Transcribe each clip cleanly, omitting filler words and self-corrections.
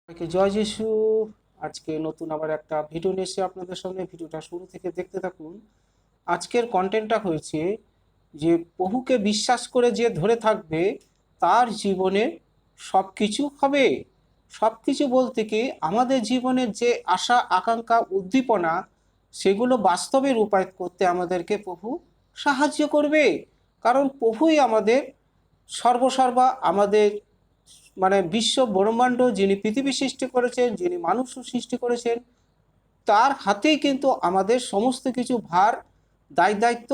সবাইকে জয় যিশু। আজকে নতুন আবার একটা ভিডিও নিয়ে এসে আপনাদের সামনে, ভিডিওটা শুরু থেকে দেখতে থাকুন। আজকের কন্টেন্টটা হয়েছে যে প্রভুকে বিশ্বাস করে যে ধরে থাকবে তার জীবনে সব কিছু হবে। সব কিছু বলতে কি, আমাদের জীবনের যে আশা আকাঙ্ক্ষা উদ্দীপনা সেগুলো বাস্তবে রূপায়িত করতে আমাদেরকে প্রভু সাহায্য করবে। কারণ প্রভুই আমাদের সর্বসর্বা, আমাদের মানে বিশ্ব ব্রহ্মাণ্ড যিনি পৃথিবী সৃষ্টি করেছেন, যিনি মানুষও সৃষ্টি করেছেন, তার হাতেই কিন্তু আমাদের সমস্ত কিছু ভার, দায় দায়িত্ব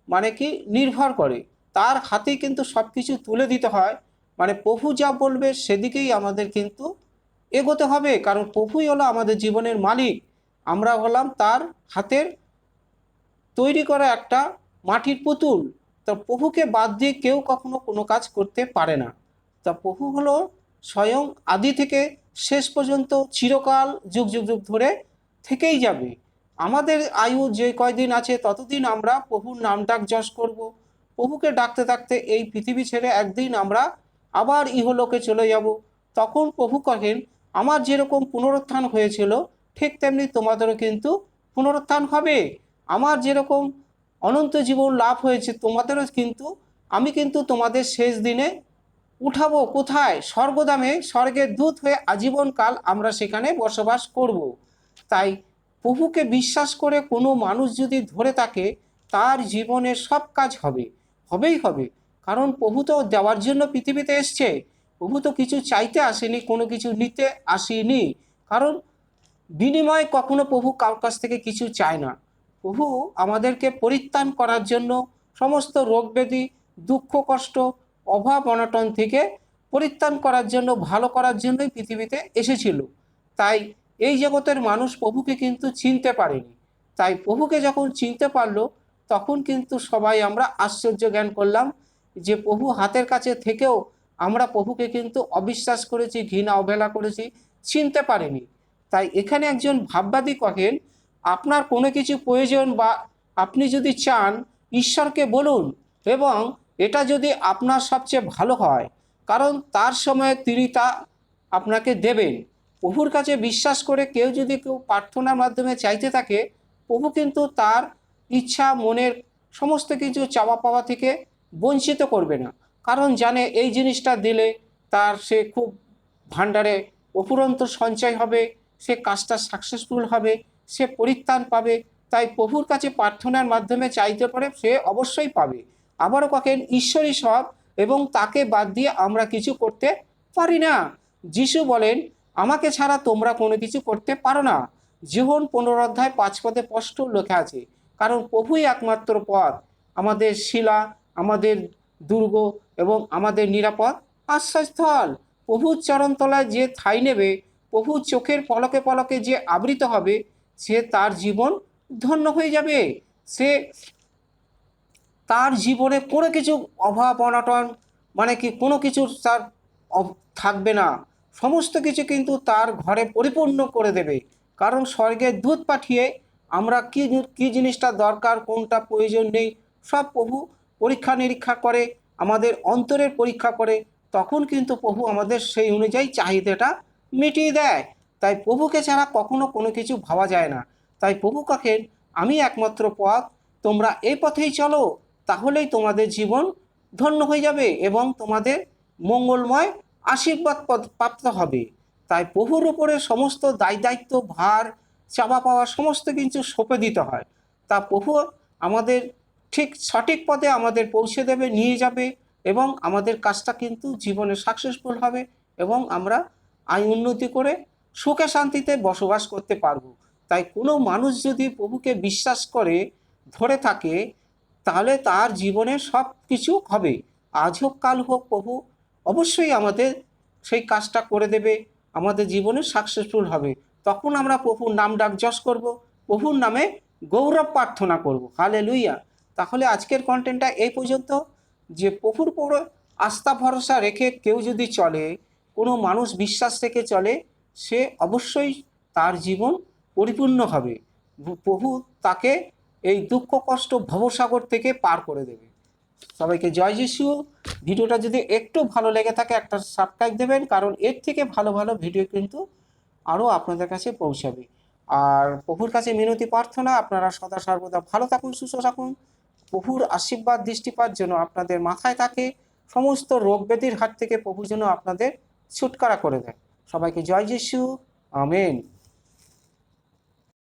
মানে কি নির্ভর করে। তার হাতেই কিন্তু সব কিছু তুলে দিতে হয়। মানে প্রভু যা বলবে সেদিকেই আমাদের কিন্তু এগোতে হবে, কারণ প্রভুই হলো আমাদের জীবনের মালিক। আমরা হলাম তার হাতের তৈরি করা একটা মাটির পুতুল। তা প্রভুকে বাদ দিয়ে কেউ কখনো কোনো কাজ করতে পারে না। তা প্রভু হলো স্বয়ং আদি থেকে শেষ পর্যন্ত চিরকাল যুগ যুগ যুগ ধরে থেকেই যাবে। আমাদের আয়ু যে কয়দিন আছে ততদিন আমরা প্রভুর নাম ডাক যশ করব। প্রভুকে ডাকতে ডাকতে এই পৃথিবী ছেড়ে একদিন আমরা আবার ইহলোকে চলে যাব। তখন প্রভু কহেন, আমার যেরকম পুনরুত্থান হয়েছিল ঠিক তেমনি তোমাদেরও কিন্তু পুনরুত্থান হবে। আমার যেরকম অনন্ত জীবন লাভ হয়েছে তোমাদেরও কিন্তু আমি কিন্তু তোমাদের শেষ দিনে উঠাবো। কোথায়? স্বর্গধামে, স্বর্গের দূত হয়ে আজীবনকাল আমরা সেখানে বসবাস করব। তাই প্রভুকে বিশ্বাস করে কোনো মানুষ যদি ধরে থাকে তার জীবনের সব কাজ হবে, হবেই হবে। কারণ প্রভু তো দেওয়ার জন্য পৃথিবীতে এসছে। প্রভু তো কিছু চাইতে আসেনি, কোনো কিছু নিতে আসেনি। কারণ বিনিময়ে কখনো প্রভু কারোর কাছ থেকে কিছু চায় না। প্রভু আমাদেরকে পরিত্রাণ করার জন্য, সমস্ত রোগ ব্যাধি, দুঃখ কষ্ট, অভাব অনটন থেকে পরিত্রাণ করার জন্য, ভালো করার জন্যই পৃথিবীতে এসেছিল। তাই এই জগতের মানুষ প্রভুকে কিন্তু চিনতে পারেনি। তাই প্রভুকে যখন চিনতে পারলো তখন কিন্তু সবাই আমরা আশ্চর্য জ্ঞান করলাম যে প্রভু হাতের কাছে থেকেও আমরা প্রভুকে কিন্তু অবিশ্বাস করেছি, ঘৃণা অবহেলা করেছি, চিনতে পারিনি। তাই এখানে একজন ভাববাদী কহেন, আপনার কোনো কিছু প্রয়োজন বা আপনি যদি চান ঈশ্বরকে বলুন, এবং এটা যদি আপনার সবচেয়ে ভালো হয়, কারণ তার সময়ে তিনি তা আপনাকে দেবেন। প্রভুর কাছে বিশ্বাস করে কেউ যদি কেউ প্রার্থনার মাধ্যমে চাইতে থাকে, প্রভু কিন্তু তার ইচ্ছা মনের সমস্ত কিছু চাওয়া পাওয়া থেকে বঞ্চিত করবে না। কারণ জানে এই জিনিসটা দিলে তার সে খুব ভাণ্ডারে অফুরন্ত সঞ্চয় হবে, সে কাজটা সাকসেসফুল হবে, সে পরিত্রাণ পাবে। তাই প্রভুর কাছে প্রার্থনার মাধ্যমে চাইতে পারে, সে অবশ্যই পাবে। আবারও কহেন, ঈশ্বরই সব এবং তাকে বাদ দিয়ে আমরা কিছু করতে পারি না। যিশু বলেন, আমাকে ছাড়া তোমরা কোনো কিছু করতে পারো না। জীবন 15 অধ্যায় 5 পদে স্পষ্ট লেখা আছে। কারণ প্রভুই একমাত্র পথ, আমাদের শিলা, আমাদের দুর্গ এবং আমাদের নিরাপদ আশ্রয়স্থল। প্রভুর চরণতলায় যে ঠাঁই নেবে, প্রভুর চোখের পলকে পলকে যে আবৃত হবে, সে তার জীবন ধন্য হয়ে যাবে। সে তার জীবনে কোনো কিছু অভাব অনটন মানে কি কোনো কিছু তার থাকবে না। সমস্ত কিছু কিন্তু তার ঘরে পরিপূর্ণ করে দেবে। কারণ স্বর্গের দূত পাঠিয়ে আমরা কি কি জিনিসটা দরকার, কোনটা প্রয়োজন নেই, সব প্রভু পরীক্ষা নিরীক্ষা করে, আমাদের অন্তরের পরীক্ষা করে। তখন কিন্তু প্রভু আমাদের সেই অনুযায়ী চাহিদাটা মিটিয়ে দেয়। তাই প্রভুকে ছাড়া কখনো কোনো কিছু ভাবা যায় না। তাই প্রভু কহেন, আমি একমাত্র পথ, তোমরা এই পথেই চলো, তাহলেই তোমাদের জীবন ধন্য হয়ে যাবে এবং তোমাদের মঙ্গলময় আশীর্বাদ প্রাপ্ত হবে। তাই প্রভুর উপরে সমস্ত দায় দায়িত্ব, ভার, চাওয়া পাওয়া সমস্ত কিছু সঁপে দিতে হয়। তা প্রভু আমাদের ঠিক সঠিক পথে আমাদের পৌঁছে দেবে, নিয়ে যাবে, এবং আমাদের কাজটা কিন্তু জীবনে সাকসেসফুল হবে এবং আমরা আয় উন্নতি করে সুখে শান্তিতে বসবাস করতে পারবো। তাই কোনো মানুষ যদি প্রভুকে বিশ্বাস করে ধরে থাকে তাহলে তার জীবনে সব কিছু হবে। আজ হোক কাল হোক প্রভু অবশ্যই আমাদের সেই কাজটা করে দেবে, আমাদের জীবনে সাকসেসফুল হবে। তখন আমরা প্রভুর নাম ডাক যশ করব, প্রভুর নামে গৌরব প্রার্থনা করব। হালেলুইয়া। তাহলে আজকের কন্টেন্টটা এই পর্যন্ত। যে প্রভুর উপর আস্থা ভরসা রেখে কেউ যদি চলে, কোনো মানুষ বিশ্বাস রেখে চলে, সে অবশ্যই তার জীবন পরিপূর্ণ হবে। প্রভু তাকে এই দুঃখ কষ্ট ভবসাগর থেকে পার করে দেবে। সবাইকে জয় যিশু। ভিডিওটা যদি একটু ভালো লেগে থাকে একটা সাবস্ক্রাইব দেবেন, কারণ এর থেকে ভালো ভালো ভিডিও কিন্তু আরও আপনাদের কাছে পৌঁছাবে। আর প্রভুর কাছে মিনতি প্রার্থনা, আপনারা সদা সর্বদা ভালো থাকুন, সুস্থ থাকুন। প্রভুর আশীর্বাদ দৃষ্টিপাত যেন আপনাদের মাথায় থাকে, সমস্ত রোগ ব্যাধির হাত থেকে প্রভু যেন আপনাদের ছুটকারা করে দেয়। সবাইকে জয় যিশু, আমেন।